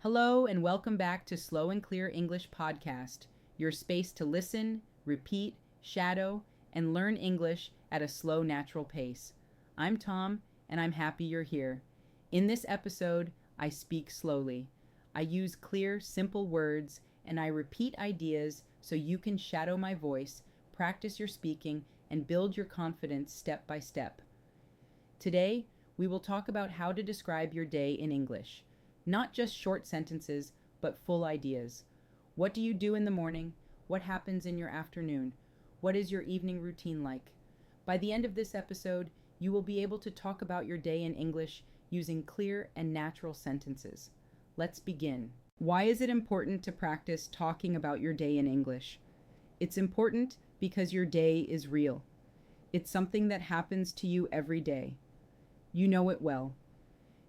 Hello and welcome back to Slow and Clear English Podcast, your space to listen, repeat, shadow, and learn English at a slow, natural pace. I'm Tom, and I'm happy you're here. In this episode, I speak slowly. I use clear, simple words, and I repeat ideas so you can shadow my voice, practice your speaking, and build your confidence step by step. Today, we will talk about how to describe your day in English. Not just short sentences, but full ideas. What do you do in the morning? What happens in your afternoon? What is your evening routine like? By the end of this episode, you will be able to talk about your day in English using clear and natural sentences. Let's begin. Why is it important to practice talking about your day in English? It's important because your day is real. It's something that happens to you every day. You know it well.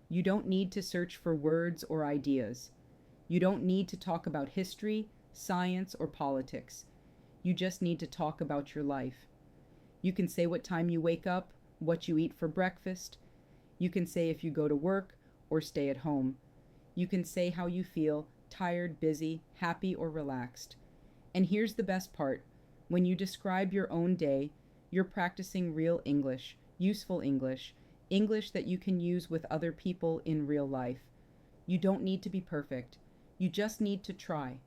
You don't need to search for words or ideas. You don't need to talk about history, science, or politics. You just need to talk about your life. You can say what time you wake up, what you eat for breakfast. You can say if you go to work or stay at home. You can say how you feel, tired, busy, happy, or relaxed. And here's the best part. When you describe your own day, you're practicing real English, useful English, English that you can use with other people in real life. You don't need to be perfect. You just need to try.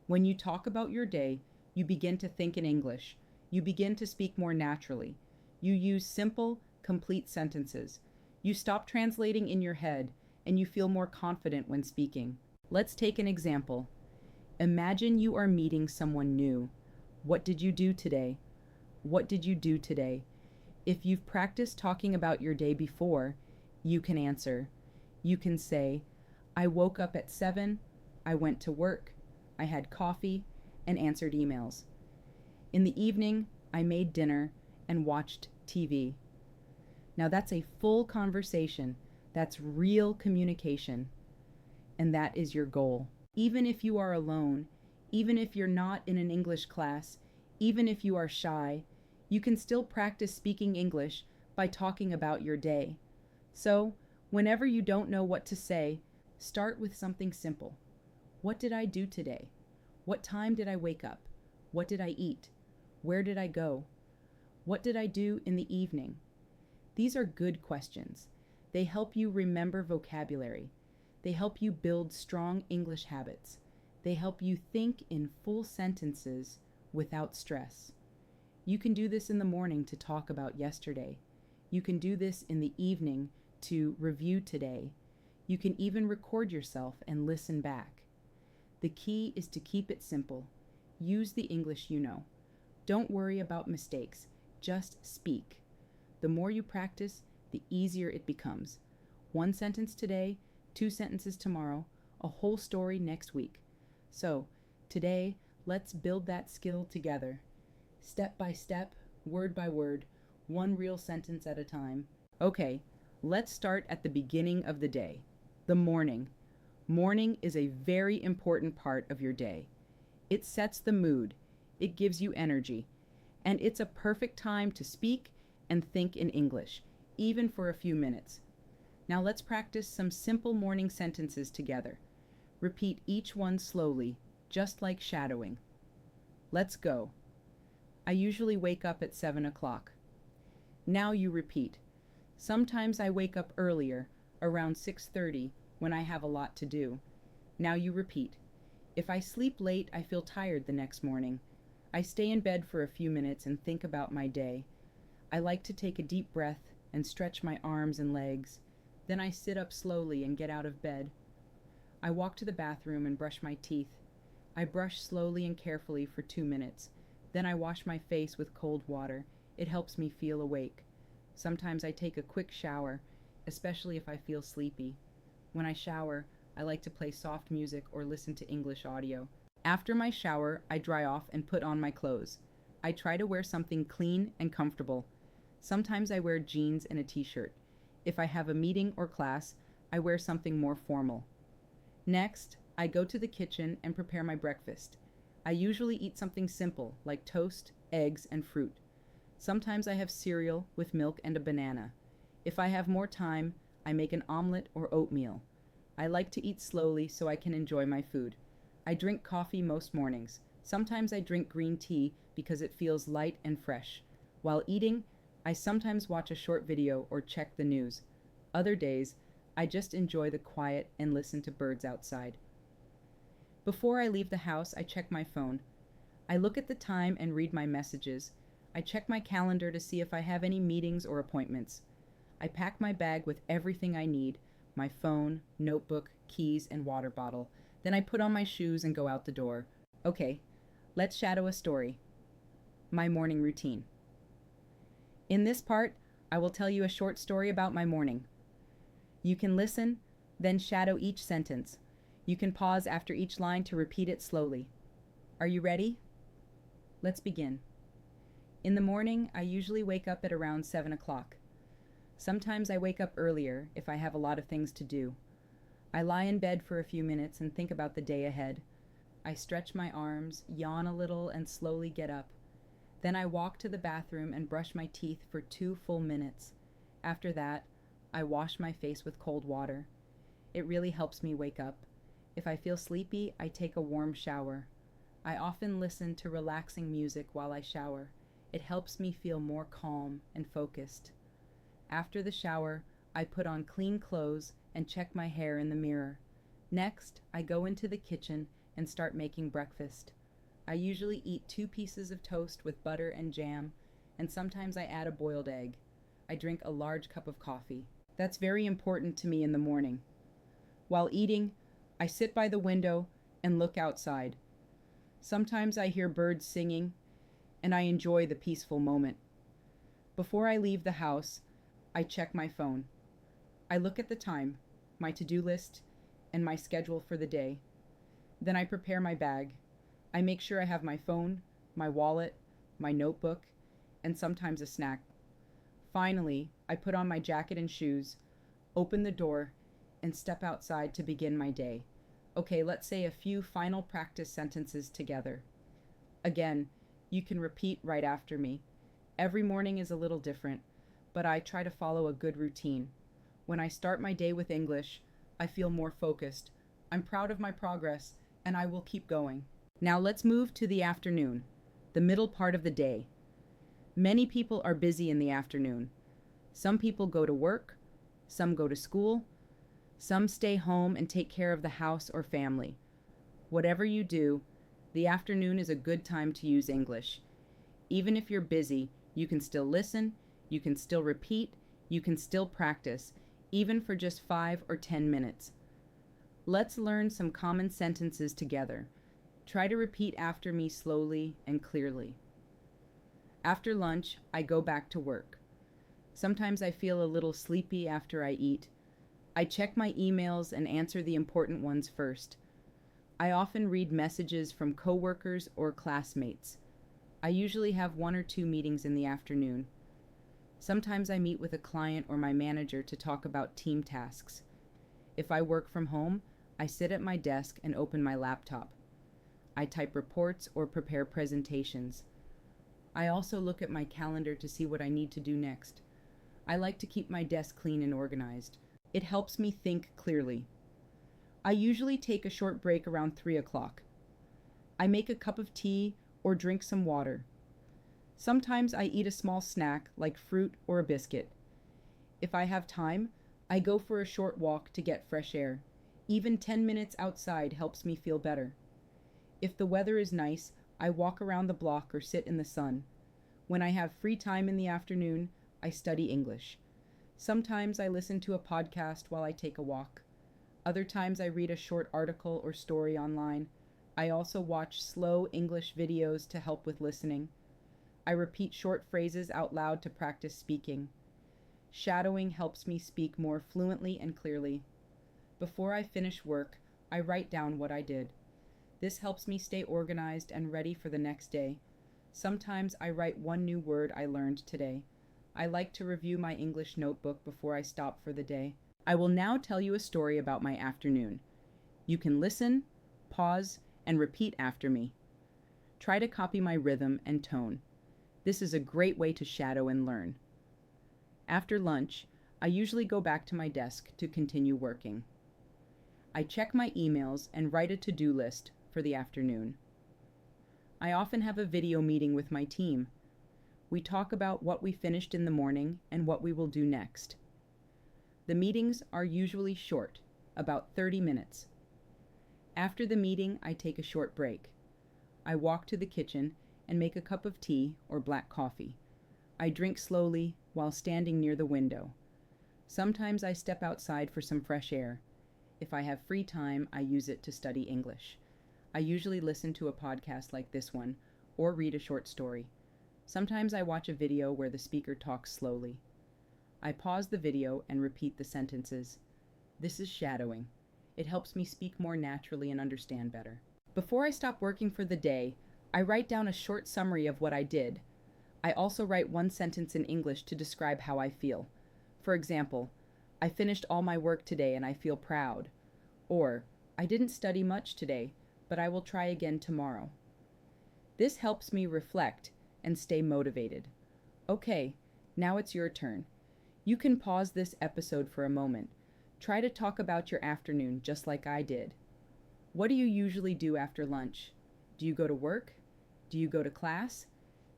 When you talk about your day, you begin to think in English. You begin to speak more naturally. You use simple, complete sentences. You stop translating in your head, and you feel more confident when speaking. Let's take an example. Imagine you are meeting someone new. What did you do today? What did you do today? If you've practiced talking about your day before, you can answer. You can say, I woke up at 7, I went to work, I had coffee, and answered emails. In the evening, I made dinner and watched TV. Now that's a full conversation. That's real communication. And that is your goal. Even if you are alone, even if you're not in an English class, even if you are shy, you can still practice speaking English by talking about your day. So, whenever you don't know what to say, start with something simple. What did I do today? What time did I wake up? What did I eat? Where did I go? What did I do in the evening? These are good questions. They help you remember vocabulary. They help you build strong English habits. They help you think in full sentences without stress. You can do this in the morning to talk about yesterday. You can do this in the evening to review today. You can even record yourself and listen back. The key is to keep it simple. Use the English you know. Don't worry about mistakes. Just speak. The more you practice, the easier it becomes. 1 sentence today, 2 sentences tomorrow, a whole story next week. So, today, let's build that skill together. Step by step, word by word, one real sentence at a time. Okay, let's start at the beginning of the day, the morning. Morning is a very important part of your day. It sets the mood, it gives you energy, and it's a perfect time to speak and think in English, even for a few minutes. Now let's practice some simple morning sentences together. Repeat each one slowly, just like shadowing. Let's go. I usually wake up at 7 o'clock. Now you repeat. Sometimes I wake up earlier, around 6:30, when I have a lot to do. Now you repeat. If I sleep late, I feel tired the next morning. I stay in bed for a few minutes and think about my day. I like to take a deep breath and stretch my arms and legs. Then I sit up slowly and get out of bed. I walk to the bathroom and brush my teeth. I brush slowly and carefully for 2 minutes. Then I wash my face with cold water. It helps me feel awake. Sometimes I take a quick shower, especially if I feel sleepy. When I shower, I like to play soft music or listen to English audio. After my shower, I dry off and put on my clothes. I try to wear something clean and comfortable. Sometimes I wear jeans and a t-shirt. If I have a meeting or class, I wear something more formal. Next, I go to the kitchen and prepare my breakfast. I usually eat something simple, like toast, eggs, and fruit. Sometimes I have cereal with milk and a banana. If I have more time, I make an omelet or oatmeal. I like to eat slowly so I can enjoy my food. I drink coffee most mornings. Sometimes I drink green tea because it feels light and fresh. While eating, I sometimes watch a short video or check the news. Other days, I just enjoy the quiet and listen to birds outside. Before I leave the house, I check my phone. I look at the time and read my messages. I check my calendar to see if I have any meetings or appointments. I pack my bag with everything I need, my phone, notebook, keys, and water bottle. Then I put on my shoes and go out the door. Okay, let's shadow a story. My morning routine. In this part, I will tell you a short story about my morning. You can listen, then shadow each sentence. You can pause after each line to repeat it slowly. Are you ready? Let's begin. In the morning, I usually wake up at around 7 o'clock. Sometimes I wake up earlier if I have a lot of things to do. I lie in bed for a few minutes and think about the day ahead. I stretch my arms, yawn a little, and slowly get up. Then I walk to the bathroom and brush my teeth for 2 full minutes. After that, I wash my face with cold water. It really helps me wake up. If I feel sleepy, I take a warm shower. I often listen to relaxing music while I shower. It helps me feel more calm and focused. After the shower, I put on clean clothes and check my hair in the mirror. Next, I go into the kitchen and start making breakfast. I usually eat 2 pieces of toast with butter and jam, and sometimes I add a boiled egg. I drink a large cup of coffee. That's very important to me in the morning. While eating, I sit by the window and look outside. Sometimes I hear birds singing, and I enjoy the peaceful moment. Before I leave the house, I check my phone. I look at the time, my to-do list, and my schedule for the day. Then I prepare my bag. I make sure I have my phone, my wallet, my notebook, and sometimes a snack. Finally, I put on my jacket and shoes, open the door, and step outside to begin my day. Okay, let's say a few final practice sentences together. Again, you can repeat right after me. Every morning is a little different, but I try to follow a good routine. When I start my day with English, I feel more focused. I'm proud of my progress, and I will keep going. Now let's move to the afternoon, the middle part of the day. Many people are busy in the afternoon. Some people go to work, some go to school, some stay home and take care of the house or family. Whatever you do, the afternoon is a good time to use English. Even if you're busy, you can still listen, you can still repeat, you can still practice, even for just 5 or 10 minutes. Let's learn some common sentences together. Try to repeat after me slowly and clearly. After lunch, I go back to work. Sometimes I feel a little sleepy after I eat. I check my emails and answer the important ones first. I often read messages from coworkers or classmates. I usually have 1 or 2 meetings in the afternoon. Sometimes I meet with a client or my manager to talk about team tasks. If I work from home, I sit at my desk and open my laptop. I type reports or prepare presentations. I also look at my calendar to see what I need to do next. I like to keep my desk clean and organized. It helps me think clearly. I usually take a short break around 3 o'clock. I make a cup of tea or drink some water. Sometimes I eat a small snack like fruit or a biscuit. If I have time, I go for a short walk to get fresh air. Even 10 minutes outside helps me feel better. If the weather is nice, I walk around the block or sit in the sun. When I have free time in the afternoon, I study English. Sometimes I listen to a podcast while I take a walk. Other times I read a short article or story online. I also watch slow English videos to help with listening. I repeat short phrases out loud to practice speaking. Shadowing helps me speak more fluently and clearly. Before I finish work, I write down what I did. This helps me stay organized and ready for the next day. Sometimes I write 1 new word I learned today. I like to review my English notebook before I stop for the day. I will now tell you a story about my afternoon. You can listen, pause, and repeat after me. Try to copy my rhythm and tone. This is a great way to shadow and learn. After lunch, I usually go back to my desk to continue working. I check my emails and write a to-do list for the afternoon. I often have a video meeting with my team. We talk about what we finished in the morning and what we will do next. The meetings are usually short, about 30 minutes. After the meeting, I take a short break. I walk to the kitchen and make a cup of tea or black coffee. I drink slowly while standing near the window. Sometimes I step outside for some fresh air. If I have free time, I use it to study English. I usually listen to a podcast like this one or read a short story. Sometimes I watch a video where the speaker talks slowly. I pause the video and repeat the sentences. This is shadowing. It helps me speak more naturally and understand better. Before I stop working for the day, I write down a short summary of what I did. I also write one sentence in English to describe how I feel. For example, I finished all my work today and I feel proud. Or, I didn't study much today, but I will try again tomorrow. This helps me reflect and stay motivated. Okay, now it's your turn. You can pause this episode for a moment. Try to talk about your afternoon just like I did. What do you usually do after lunch? Do you go to work? Do you go to class?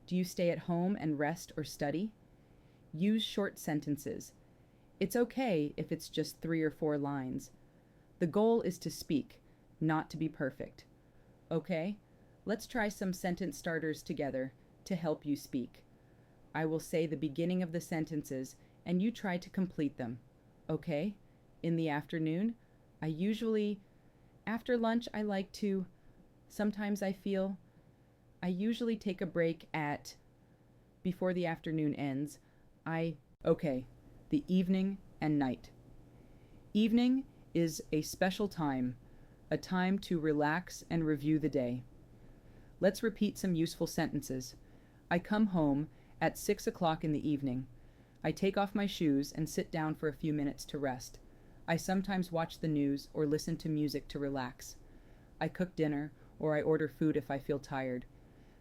Do you stay at home and rest or study? Use short sentences. It's okay if it's just 3 or 4 lines. The goal is to speak, not to be perfect. Okay, let's try some sentence starters together to help you speak. I will say the beginning of the sentences and you try to complete them. Okay? In the afternoon, after lunch, sometimes I usually take a break before the afternoon ends, the evening and night. Evening is a special time, a time to relax and review the day. Let's repeat some useful sentences. I come home at 6 o'clock in the evening. I take off my shoes and sit down for a few minutes to rest. I sometimes watch the news or listen to music to relax. I cook dinner or I order food if I feel tired.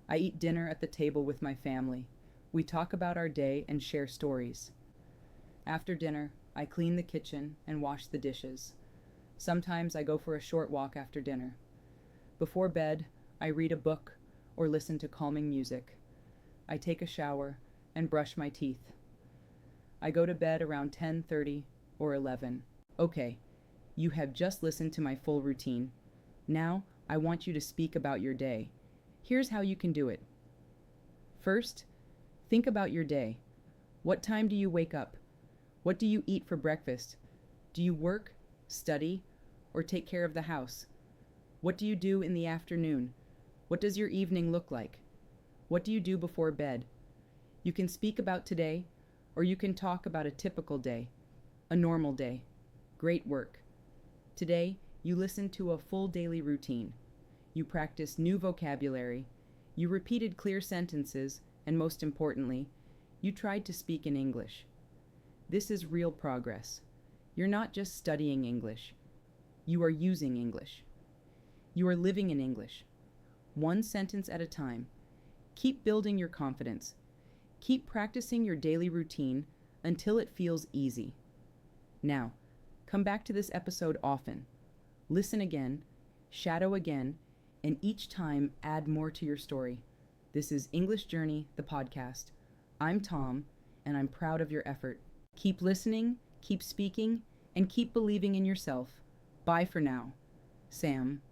I eat dinner at the table with my family. We talk about our day and share stories. After dinner, I clean the kitchen and wash the dishes. Sometimes I go for a short walk after dinner. Before bed, I read a book or listen to calming music. I take a shower and brush my teeth. I go to bed around 10:30 or 11. Okay, you have just listened to my full routine. Now, I want you to speak about your day. Here's how you can do it. First, think about your day. What time do you wake up? What do you eat for breakfast? Do you work, study, or take care of the house? What do you do in the afternoon? What does your evening look like? What do you do before bed? You can speak about today, or you can talk about a typical day, a normal day. Great work. Today, you listened to a full daily routine. You practiced new vocabulary. You repeated clear sentences, and most importantly, you tried to speak in English. This is real progress. You're not just studying English. You are using English. You are living in English. One sentence at a time. Keep building your confidence. Keep practicing your daily routine until it feels easy. Now, come back to this episode often. Listen again, shadow again, and each time add more to your story. This is English Journey, the podcast. I'm Tom, and I'm proud of your effort. Keep listening, keep speaking, and keep believing in yourself. Bye for now. Sam.